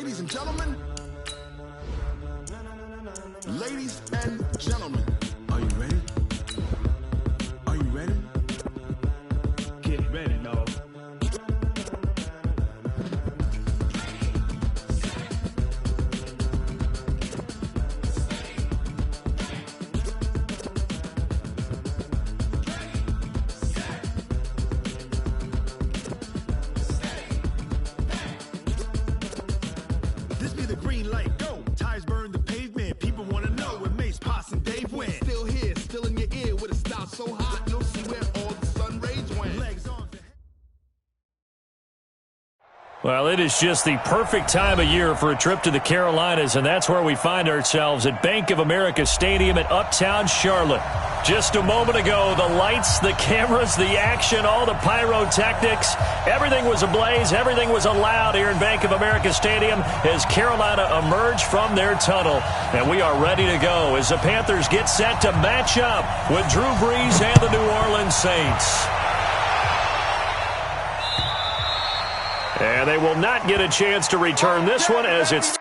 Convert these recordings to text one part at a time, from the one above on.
Ladies and gentlemen, are you ready? Are you ready? Get ready, dog. This be the green light, go. Tires burn the pavement, people want to know where Mace, Poss, and Dave went. Still here, still in your ear with a style so hot, you'll see where all the sun rays went. Legs, arms, and Well, it is just the perfect time of year for a trip to the Carolinas, and that's where we find ourselves at Bank of America Stadium in Uptown Charlotte. Just a moment ago, the lights, the cameras, the action, all the pyrotechnics, everything was ablaze, everything was allowed here in Bank of America Stadium as Carolina emerged from their tunnel. And we are ready to go as the Panthers get set to match up with Drew Brees and the New Orleans Saints. And they will not get a chance to return this one as it's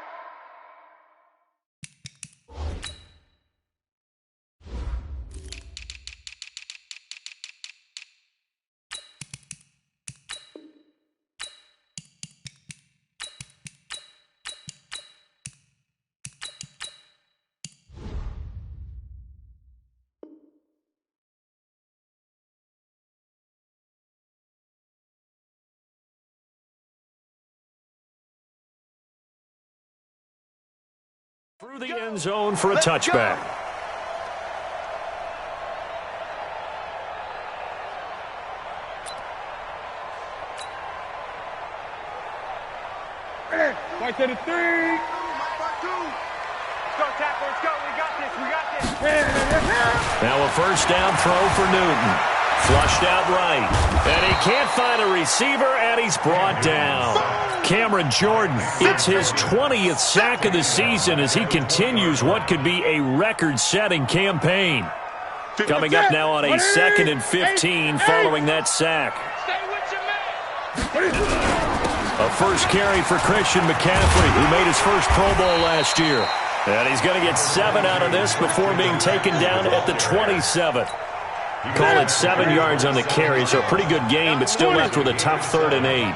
through the end zone for a touchback. Right to the 3. Let's go, tackle. Let's go. We got this. We got this. Now a first down throw for Newton. Flushed out right. And he can't find a receiver, and he's brought down. Cameron Jordan, it's his 20th sack of the season as he continues what could be a record-setting campaign. Coming up now on a 2nd and 15 following that sack. Stay with your man. A first carry for Christian McCaffrey, who made his first Pro Bowl last year. And he's going to get 7 out of this before being taken down at the 27. Call it 7 yards on the carry, so a pretty good game, but still left with a tough 3rd and 8.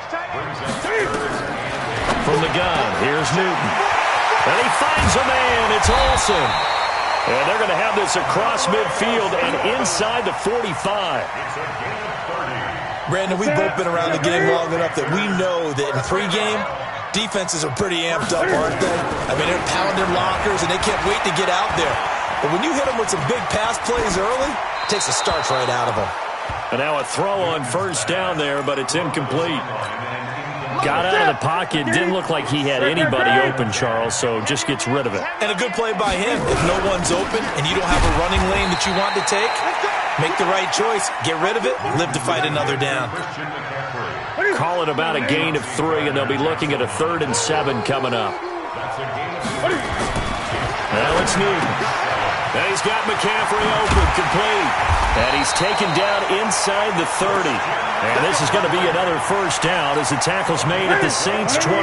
From the gun, here's Newton. And he finds a man. It's Olsen. And they're going to have this across midfield and inside the 45. Brandon, we've both been around the game long enough that we know that in pregame, defenses are pretty amped up, aren't they? I mean, they're pounding lockers, and they can't wait to get out there. But when you hit them with some big pass plays early, it takes the starch right out of them. And now a throw on first down there, but it's incomplete. Got out of the pocket. Didn't look like he had anybody open, Charles, so just gets rid of it. And a good play by him. If no one's open and you don't have a running lane that you want to take, make the right choice. Get rid of it. Live to fight another down. Call it about a gain of 3, and they'll be looking at a 3rd and 7 coming up. Now it's Newton. And he's got McCaffrey open, complete. And he's taken down inside the 30. And this is going to be another first down as the tackle's made at the Saints' 28.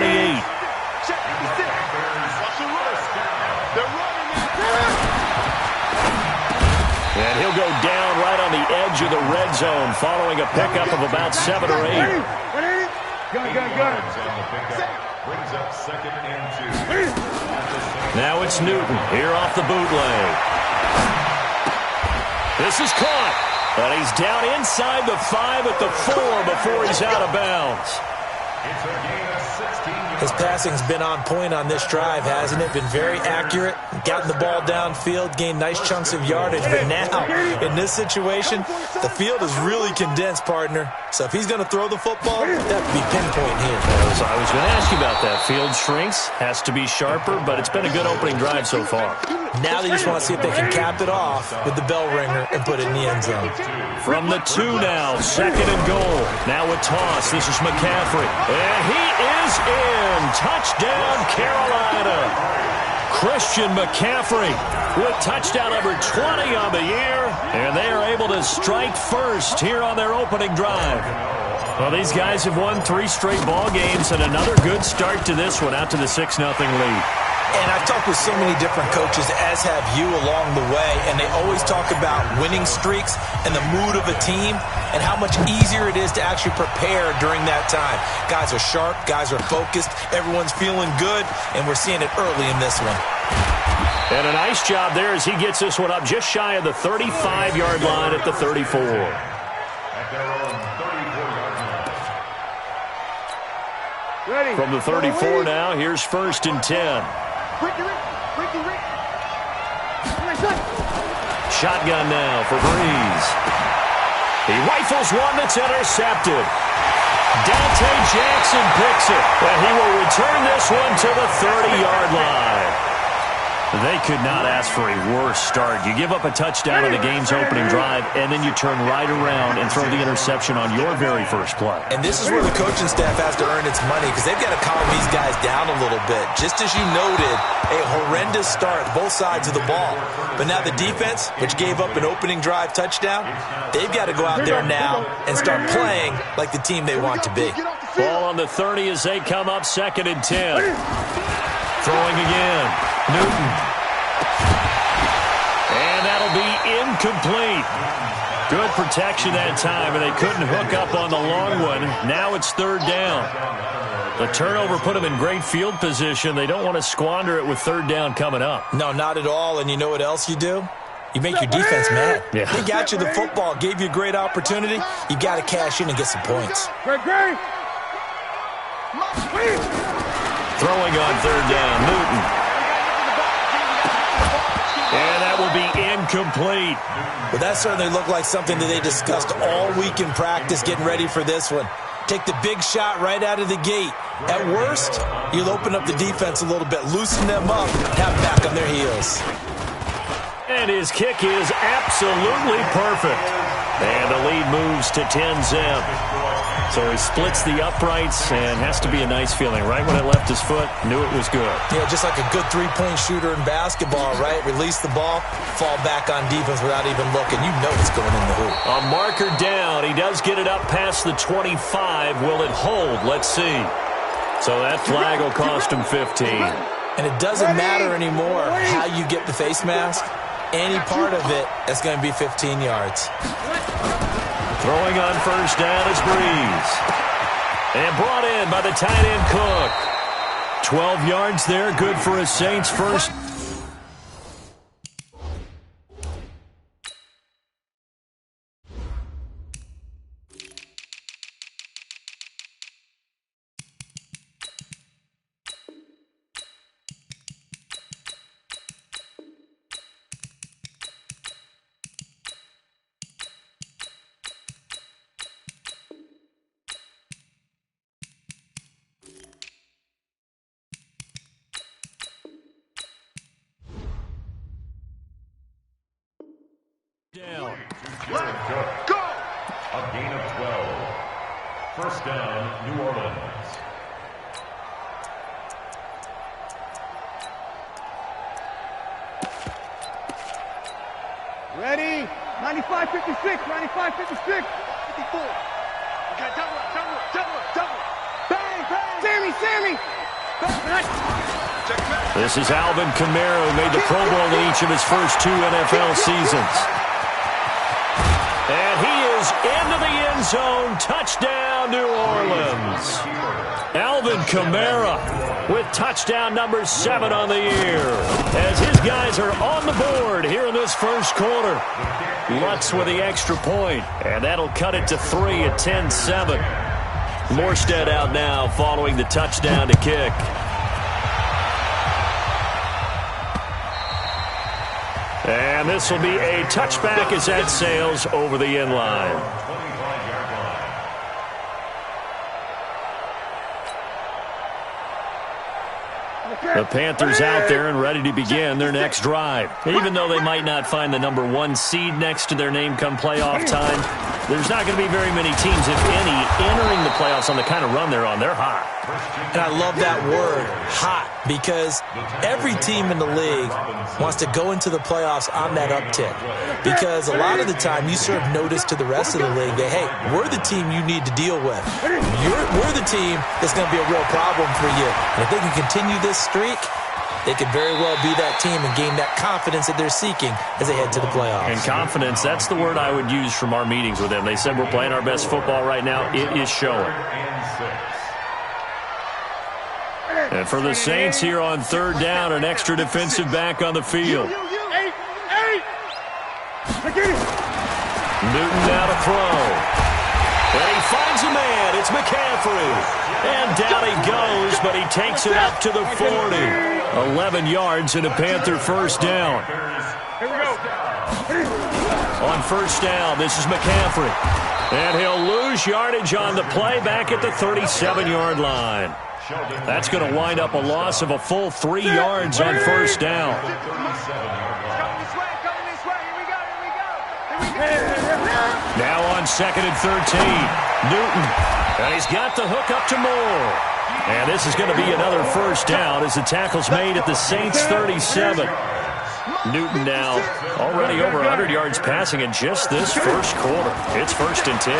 And he'll go down right on the edge of the red zone following a pickup of about 7 or 8. Now it's Newton here off the bootleg. This is caught, and he's down inside the 5 at the 4 before he's out of bounds. His passing's been on point on this drive, hasn't it? Been very accurate, gotten the ball downfield, gained nice chunks of yardage. But now, in this situation, the field is really condensed, partner. So if he's going to throw the football, that would be pinpoint here. I was going to ask you about that. Field shrinks, has to be sharper, but it's been a good opening drive so far. Now they just want to see if they can cap it off with the bell ringer and put it in the end zone. From the 2 now, 2nd and goal. Now a toss. This is McCaffrey. And he is in. Touchdown, Carolina. Christian McCaffrey with touchdown number 20 on the year. And they are able to strike first here on their opening drive. Well, these guys have won 3 straight ball games and another good start to this one, out to the 6-0 lead. And I've talked with so many different coaches, as have you, along the way, and they always talk about winning streaks and the mood of a team and how much easier it is to actually prepare during that time. Guys are sharp, guys are focused, everyone's feeling good, and we're seeing it early in this one. And a nice job there as he gets this one up just shy of the 35-yard line at the 34. Ready. From the 34 now, here's 1st and 10. Shotgun now for Breeze. He rifles one that's intercepted. Dante Jackson picks it, but he will return this one to the 30-yard line. They could not ask for a worse start. You give up a touchdown on the game's opening drive, and then you turn right around and throw the interception on your very first play. And this is where the coaching staff has to earn its money, because they've got to calm these guys down a little bit. Just as you noted, a horrendous start, both sides of the ball. But now the defense, which gave up an opening drive touchdown, they've got to go out there now and start playing like the team they want to be. Ball on the 30 as they come up 2nd and 10. Throwing again. Newton. And that'll be incomplete. Good protection that time, and they couldn't hook up on the long one. Now it's 3rd down. The turnover put them in great field position. They don't want to squander it with 3rd down coming up. No, not at all. And you know what else you do? You make your defense mad. Yeah. They got you the football, gave you a great opportunity. You got to cash in and get some points. Great. Throwing on 3rd down, Newton. And that will be incomplete. Well, that certainly looked like something that they discussed all week in practice getting ready for this one. Take the big shot right out of the gate. At worst, you'll open up the defense a little bit, loosen them up, have them back on their heels. And his kick is absolutely perfect. And the lead moves to 10-zip. So he splits the uprights and has to be a nice feeling. Right when it left his foot, knew it was good. Yeah, just like a good three-point shooter in basketball, right? Release the ball, fall back on defense without even looking. You know it's going in the hoop. A marker down. He does get it up past the 25. Will it hold? Let's see. So that flag will cost him 15. And it doesn't matter anymore how you get the face mask. Any part of it, that's going to be 15 yards. Throwing on 1st down is Breeze. And brought in by the tight end Cook. 12 yards there, good for a Saints first. Down. Let's go! A gain of 12. 1st down, New Orleans. Ready. 95-56. 95-56. 54. Okay, double. Bang. Sammy. Check back. This is Alvin Kamara, who made the Pro Bowl in each of his first 2 NFL seasons. And he is into the end zone. Touchdown, New Orleans. Alvin Kamara with touchdown number 7 on the year. As his guys are on the board here in this first quarter. Lutz with the extra point. And that'll cut it to 3 at 10-7. Morstead out now following the touchdown to kick. And this will be a touchback as that sails over the end line. The Panthers out there and ready to begin their next drive. Even though they might not find the number 1 seed next to their name come playoff time, there's not going to be very many teams, if any, entering the playoffs on the kind of run they're on. They're hot. And I love that word, hot, because every team in the league wants to go into the playoffs on that uptick. Because a lot of the time you serve notice to the rest of the league that, hey, we're the team you need to deal with. We're the team that's going to be a real problem for you. And if they can continue this streak, they could very well be that team and gain that confidence that they're seeking as they head to the playoffs. And confidence, that's the word I would use from our meetings with them. They said we're playing our best football right now. It is showing. And for the Saints here on third down, an extra defensive back on the field. Newton now to throw. And he finds a man. It's McCaffrey. And down he goes, but he takes it up to the 40. 11 yards and a Panther first down. Here we go. On first down, this is McCaffrey. And he'll lose yardage on the play back at the 37-yard line. That's going to wind up a loss of a full 3 yards on first down. Coming this way. Here we go. Now on 2nd and 13, Newton. And he's got the hook up to Moore. And this is going to be another first down as the tackle's made at the Saints' 37. Newton now already over 100 yards passing in just this first quarter. It's 1st and 10.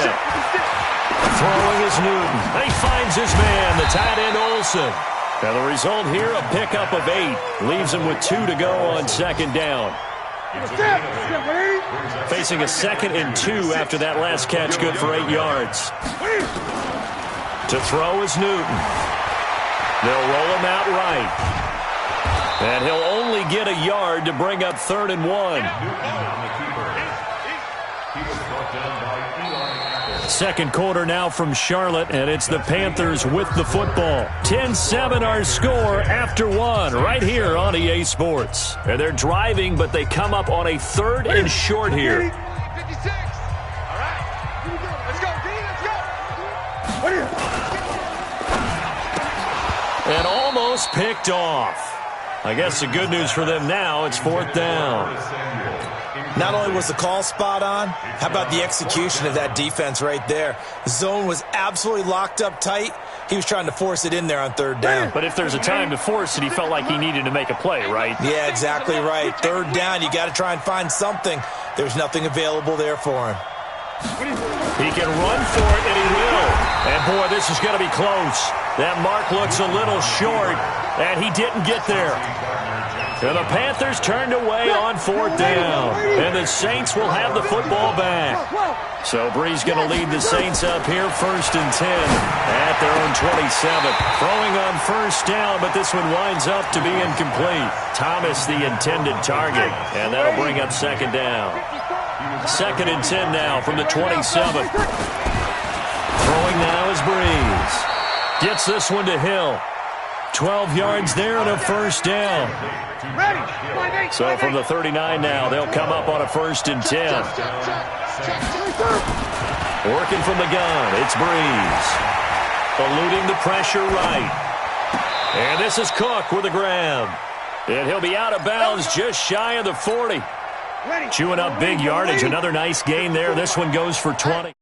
Throwing is Newton. And he finds his man, the tight end Olsen. Now the result here, a pickup of 8. Leaves him with 2 to go on 2nd down. Facing a 2nd and 2 after that last catch, good for 8 yards. To throw is Newton. They'll roll him out right. And he'll only get a yard to bring up 3rd and 1. Second quarter now from Charlotte, and it's the Panthers with the football. 10-7 our score after 1 right here on EA Sports. And they're driving, but they come up on a 3rd and short here. 56. All right. Let's go, D. Let's go. And almost picked off. I guess the good news for them now, it's 4th down. Not only was the call spot on, how about the execution of that defense right there? The zone was absolutely locked up tight. He was trying to force it in there on 3rd down. But if there's a time to force it, he felt like he needed to make a play, right? Yeah, exactly right. 3rd down, you got to try and find something. There's nothing available there for him. He can run for it, and he will. And, boy, this is going to be close. That mark looks a little short, and he didn't get there. And the Panthers turned away on 4th down. And the Saints will have the football back. So Bree's going to lead the Saints up here 1st and 10 at their own 27. Throwing on first down, but this one winds up to be incomplete. Thomas the intended target, and that'll bring up 2nd down. 2nd and 10 now from the 27. Throwing now is Breeze. Gets this one to Hill. 12 yards there and a first down. So from the 39 now, they'll come up on a 1st and 10. Working from the gun, it's Breeze. Eluding the pressure right. And this is Cook with a grab. And he'll be out of bounds just shy of the 40. Chewing up big yardage. Another nice gain there. This one goes for 20.